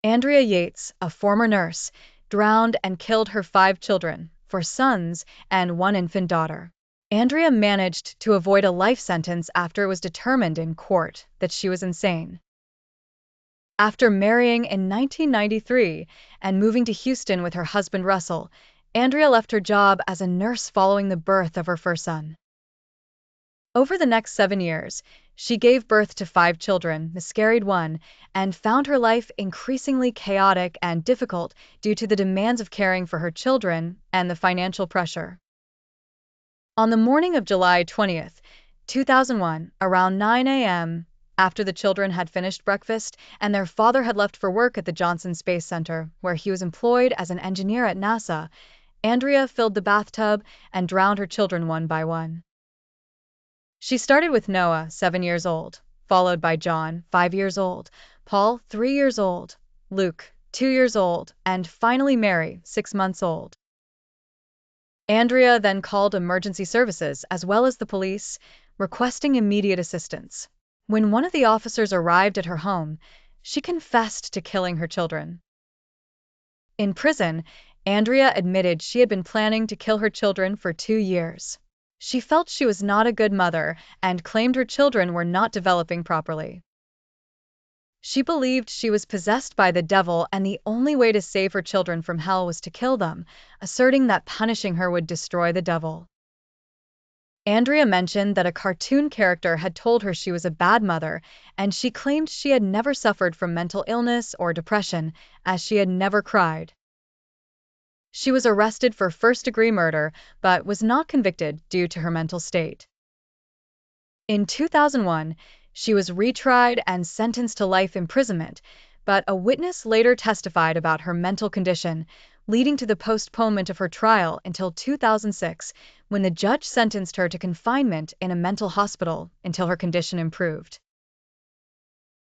Andrea Yates, a former nurse, drowned and killed her 5 children, 4 sons and 1 infant daughter. Andrea managed to avoid a life sentence after it was determined in court that she was insane. After marrying in 1993 and moving to Houston with her husband Russell, Andrea left her job as a nurse following the birth of her first son. Over the next 7 years, she gave birth to 5 children, miscarried one, and found her life increasingly chaotic and difficult due to the demands of caring for her children and the financial pressure. On the morning of July 20th, 2001, around 9 a.m., after the children had finished breakfast and their father had left for work at the Johnson Space Center, where he was employed as an engineer at NASA, Andrea filled the bathtub and drowned her children one by one. She started with Noah, 7 years old, followed by John, 5 years old, Paul, 3 years old, Luke, 2 years old, and finally Mary, 6 months old. Andrea then called emergency services as well as the police, requesting immediate assistance. When one of the officers arrived at her home, she confessed to killing her children. In prison, Andrea admitted she had been planning to kill her children for 2 years. She felt she was not a good mother and claimed her children were not developing properly. She believed she was possessed by the devil and the only way to save her children from hell was to kill them, asserting that punishing her would destroy the devil. Andrea mentioned that a cartoon character had told her she was a bad mother, and she claimed she had never suffered from mental illness or depression, as she had never cried. She was arrested for first-degree murder, but was not convicted due to her mental state. In 2001, she was retried and sentenced to life imprisonment, but a witness later testified about her mental condition, leading to the postponement of her trial until 2006, when the judge sentenced her to confinement in a mental hospital until her condition improved.